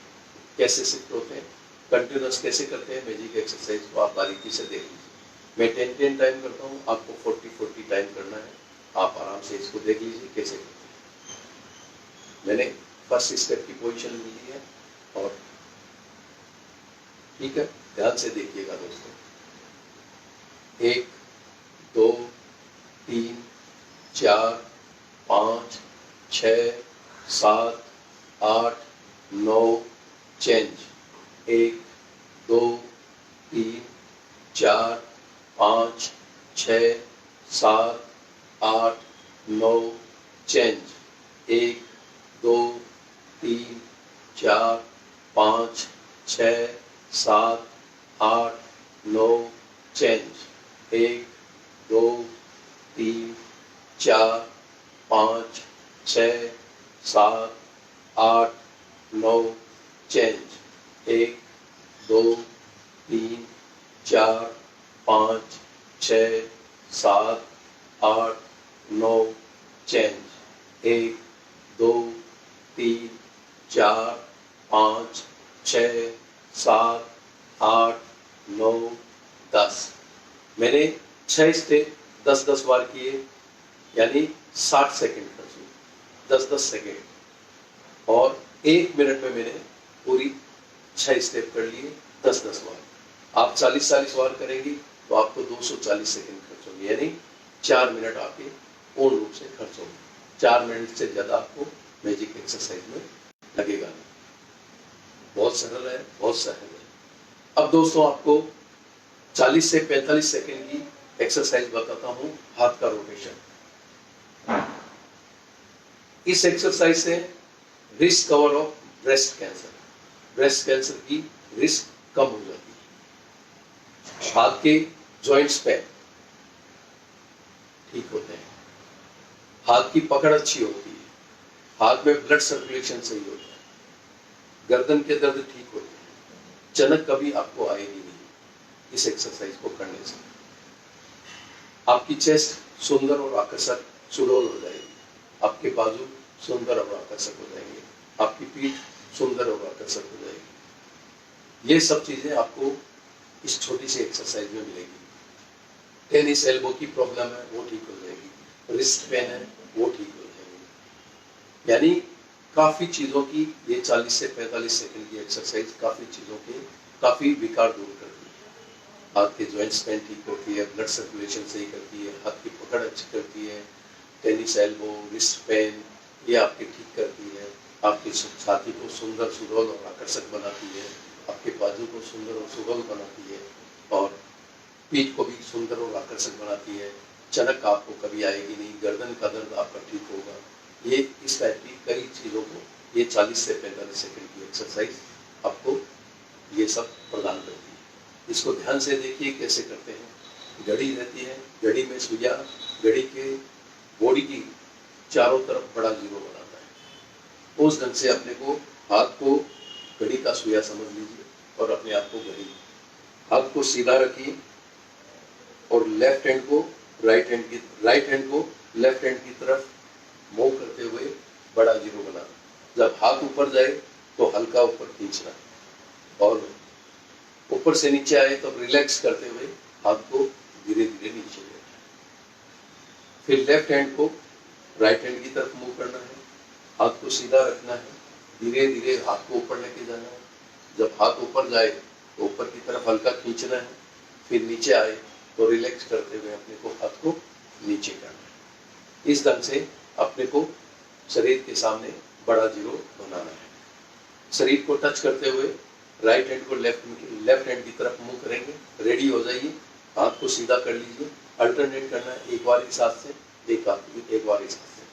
कैसे शिफ्ट होते हैं। कंटिन्यूस कैसे करते हैं मैजिक एक्सरसाइज को आप बारीकी से देख लीजिए। मैं 10 टाइम करता हूँ, आपको 40 टाइम करना है। आप आराम से इसको देख लीजिए कैसे करते हैं। मैंने फर्स्ट स्टेप की पोजीशन ली है और ठीक है, ध्यान से देखिएगा दोस्तों। 1 2 3 4 5 6 7 8 9 change. 1 2 3 4 5 6 7 8 9 change. 1 2 3 4 5 6 7 8 9 change. 1 2 3 4 5 6 7 8 9 change. 1 2 3 4 5 6 7 8 9 change. 1 2 3 4 5 6 7 8 9 10। मैंने 6 स्टेप 10-10 बार किए, यानी 60 सेकंड का, 10-10 सेकंड, और 1 मिनट में मैंने पूरी 6 स्टेप कर लिए, 10-10 बार। आप 40-40 बार करेंगे तो आपको 240 सेकंड खर्च होंगे, यानी 4 मिनट आपके पूर्ण रूप से खर्च होंगे। 4 मिनट से ज़्यादा आपको मैजिक एक्सरसाइज में लगेगा नहीं। बहुत सरल है, बहुत सहज है। अब दोस्तों आपको 40 से 45 सेकंड की एक्सरसाइज बताता हूँ, हाथ का रोटेशन। इस एक्सरसाइज से risk cover of breast cancer की रिस्क कम हो जाती है। हाथ के जॉइंट्स पे ठीक होते हैं, हाथ की पकड़ अच्छी होती है, हाथ में ब्लड सर्कुलेशन सही होता है, गर्दन के दर्द ठीक होते हैं, चनक कभी आपको आएगी नहीं इस एक्सरसाइज को करने से। आपकी चेस्ट सुंदर और आकर्षक सुडौल हो जाएगी, आपके बाजू सुंदर और आकर्षक हो जाएंगे, आपकी पीठ सुंदर और आकर्षक हो जाएगी। ये सब चीजें आपको इस छोटी सी एक्सरसाइज में मिलेगी। टेनिस एल्बो की प्रॉब्लम है वो ठीक हो जाएगी, रिस्ट पेन है वो ठीक हो जाएगी। यानी काफी चीजों की ये 40 से 45 सेकंड की एक्सरसाइज काफी चीजों के काफी विकार दूर करती है। हाथ के जॉइंट्स पेन ठीक होती है, ब्लड सर्कुलेशन सही करती है, हाथ की पकड़ अच्छी करती है, टेनिस एल्बो, रिस्ट पेन ये आपके ठीक करती है, आपकी छाती को सुंदर सुडौल और आकर्षक बनाती है, आपके बाजू को सुंदर और सुडौल बनाती है, और पीठ को भी सुंदर और आकर्षक बनाती है। चनक आपको कभी आएगी नहीं, गर्दन का दर्द आपका ठीक होगा। ये इस टाइप की कई चीज़ों को ये 40 से 45 सेकंड की एक्सरसाइज आपको ये सब प्रदान करती है। इसको ध्यान से देखिए कैसे करते हैं। घड़ी रहती है, घड़ी में सुइया घड़ी के बॉडी की चारों तरफ बड़ा जीरो बनाता है। उस ढंग से अपने को हाथ को घड़ी का सुइया समझ लीजिए और अपने आप को घड़ी, हाथ को सीधा रखिए और लेफ्ट हैंड को राइट हैंड को लेफ्ट हैंड की तरफ मूव करते हुए बड़ा जीरो बनाना। जब हाथ ऊपर जाए तो हल्का ऊपर खींचना और ऊपर से नीचे आए तो रिलैक्स करते हुए हाथ को धीरे धीरे नीचे लेना है। फिर लेफ्ट हैंड को राइट हैंड की तरफ मूव करना है, हाथ को सीधा रखना है, धीरे धीरे हाथ को ऊपर लेके जाना है। जब हाथ ऊपर जाए तो ऊपर की तरफ हल्का खींचना है, फिर नीचे आए तो रिलैक्स करते हुए अपने को हाथ को नीचे करना है। इस ढंग से अपने को शरीर के सामने बड़ा जीरो बनाना है। शरीर को टच करते हुए राइट हैंड को लेफ्ट हैंड की तरफ मूव करेंगे। रेडी हो जाइए, हाथ को सीधा कर लीजिए, अल्टरनेट करना है, एक बार इस हाथ से एक बार इस हाथ से,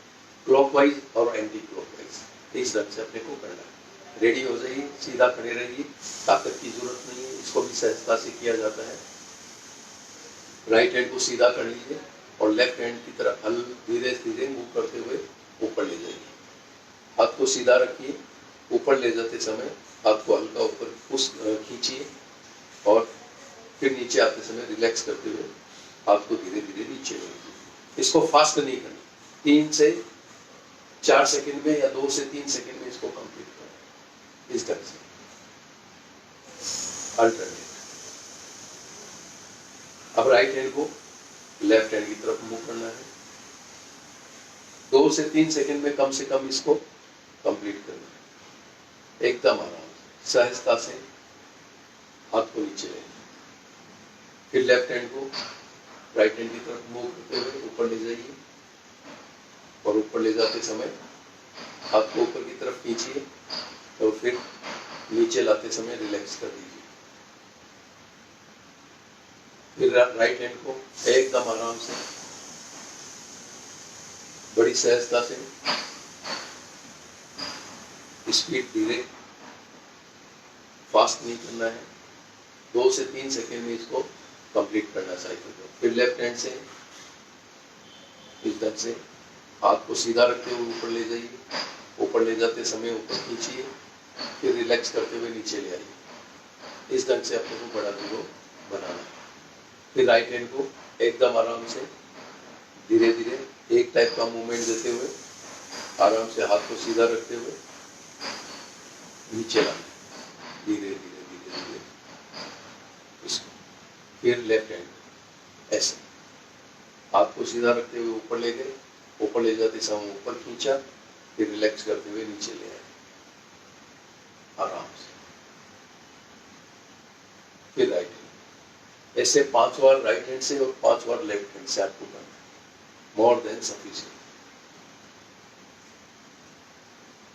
क्लॉकवाइज और एंटी क्लॉकवाइज। इस ढंग से अपने को करना है। रेडी हो जाइए, सीधा खड़े रहिए, ताकत की जरूरत नहीं है, इसको भी सहजता से किया जाता है। राइट हैंड को सीधा कर लीजिए और लेफ्ट हैंड की तरफ धीरे धीरे मूव करते हुए ऊपर ले जाइए। हाथ को सीधा रखिए, ऊपर ले जाते समय हाथ को हल्का ऊपर खींचिए और फिर नीचे आते समय रिलैक्स करते हुए हाथ को धीरे धीरे नीचे लीजिए। इसको फास्ट नहीं करना, 3 से 4 सेकंड में या 2 से 3 सेकंड में इसको कंप्लीट करना। इस ढंग से अल्टरनेट। अब राइट हैंड को लेफ्ट हैंड की तरफ मूव करना है। 2 से 3 सेकंड में कम से कम इसको कंप्लीट करना है। एकदम आराम से सहजता से हाथ को नीचे लेना। फिर लेफ्ट हैंड को राइट हैंड की तरफ मूव करते हुए ऊपर ले जाइए और ऊपर ले जाते समय हाथ को ऊपर की तरफ खींचिए और फिर नीचे लाते समय रिलैक्स कर दीजिए। फिर राइट हैंड को एकदम आराम से बड़ी सहजता से, स्पीड धीरे, फास्ट नहीं करना है, 2 से 3 सेकंड में इसको कंप्लीट करना साइकिल को। फिर लेफ्ट हैंड से इस ढंग से हाथ को सीधा रखते हुए ऊपर ले जाइए, ऊपर ले जाते समय ऊपर खींचिए, फिर रिलैक्स करते हुए नीचे ले आइए। इस ढंग से अपने को बड़ा जीरो बनाना है। फिर राइट हैंड को एकदम आराम से धीरे धीरे एक टाइप का मूवमेंट देते हुए आराम से हाथ को सीधा रखते हुए नीचे लाना, धीरे धीरे धीरे धीरे इसको। फिर लेफ्ट हैंड ऐसे हाथ को सीधा रखते हुए ऊपर ले गए, ऊपर ले जाते समय ऊपर खींचा, फिर रिलैक्स करते हुए नीचे ले आए आराम से। ऐसे 5 बार राइट हैंड से और 5 बार लेफ्ट हैंड से आपको करना है, मोर देन सफिशिएंट।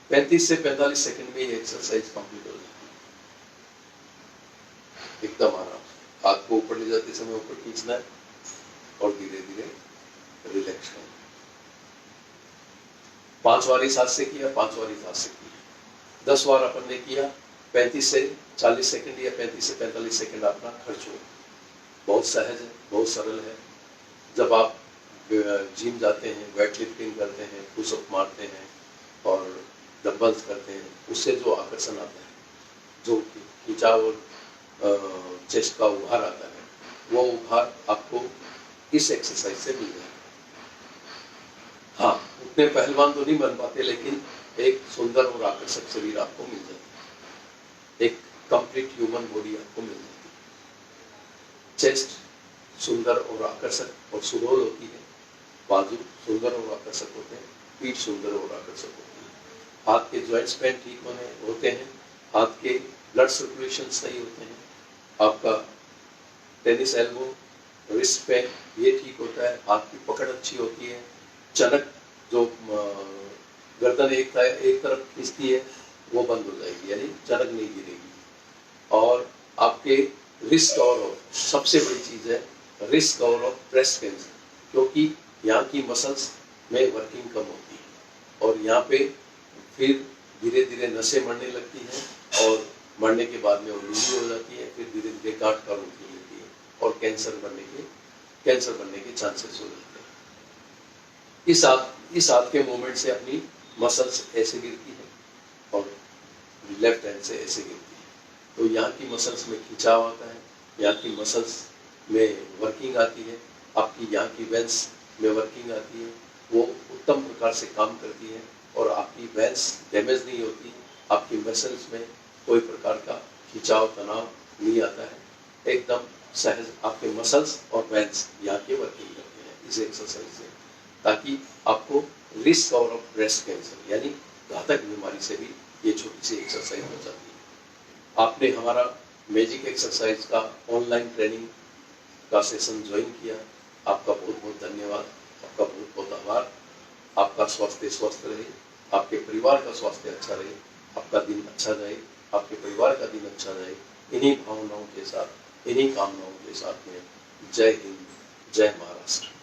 35 से 45 सेकंड में ये एक्सरसाइज कंप्लीट हो जाती है, एकदम आराम से। हाथ को ऊपर ले जाते समय ऊपर खींचना है और धीरे धीरे रिलैक्स करना। 5 बार इस हाथ से किया, 5 बार इस हाथ से किया, 10 बार अपन ने किया, 35 से 40 सेकंड या 35 से 45 सेकंड अपना खर्च हो। बहुत सहज है, बहुत सरल है। जब आप जिम जाते हैं, वेट लिफ्टिंग करते हैं, पुशअप मारते हैं और डंबल्स करते हैं, उससे जो आकर्षण आता है, जो खिंचाव और चेस्ट का उभार आता है, वो उभार आपको इस एक्सरसाइज से मिल जाएगा। हाँ, उतने पहलवान तो नहीं बन पाते, लेकिन एक सुंदर और आकर्षक शरीर आपको मिल जाता है, एक कंप्लीट ह्यूमन बॉडी आपको मिल जाती है। चेस्ट सुंदर और आकर्षक और सुडौल होती है, बाजू सुंदर और आकर्षक होते हैं, पीठ सुंदर और आकर्षक होती है, हाथ के जॉइंट्स पेन ठीक होते हैं, हाथ के ब्लड सर्कुलेशन सही होते हैं, आपका टेनिस एल्बो, रिस्ट पेन ये ठीक होता है, हाथ की पकड़ अच्छी होती है, चनक जो गर्दन एक तरफ खींचती है वो बंद हो जाएगी, यानी चनक नहीं गिरेगी। और आपके रिस्क कवर ऑफ, सबसे बड़ी चीज है risk cover of breast cancer, क्योंकि यहाँ की मसल्स में वर्किंग कम होती है और यहाँ पे फिर धीरे धीरे नसें मरने लगती हैं और मरने के बाद में वो नीली हो जाती है, फिर धीरे धीरे गांठ का रूप ले लेती है और कैंसर बनने के चांसेस हो जाते हैं। इस हाथ के मूवमेंट से अपनी मसल्स ऐसे गिरती है और लेफ्ट हैंड से ऐसे गिरती है, तो यहाँ की मसल्स में खिंचाव आता है, यहाँ की मसल्स में वर्किंग आती है, आपकी यहाँ की वेंस में वर्किंग आती है, वो उत्तम प्रकार से काम करती है और आपकी वेंस डैमेज नहीं होती, आपकी मसल्स में कोई प्रकार का खिंचाव तनाव नहीं आता है, एकदम सहज आपके मसल्स और वेंस यहाँ के वर्किंग करते हैं इस एक्सरसाइज से, ताकि आपको रिस्क और ऑफ ब्रेस्ट कैंसर यानी घातक बीमारी से भी ये छोटी सी एक्सरसाइज हो जाती है। आपने हमारा मैजिक एक्सरसाइज का ऑनलाइन ट्रेनिंग का सेशन ज्वाइन किया, आपका बहुत बहुत धन्यवाद, आपका बहुत बहुत आभार। आपका स्वास्थ्य स्वस्थ रहे, आपके परिवार का स्वास्थ्य अच्छा रहे, आपका दिन अच्छा जाए, आपके परिवार का दिन अच्छा जाए, इन्हीं भावनाओं के साथ, इन्हीं कामनाओं के साथ में जय हिंद, जय महाराष्ट्र।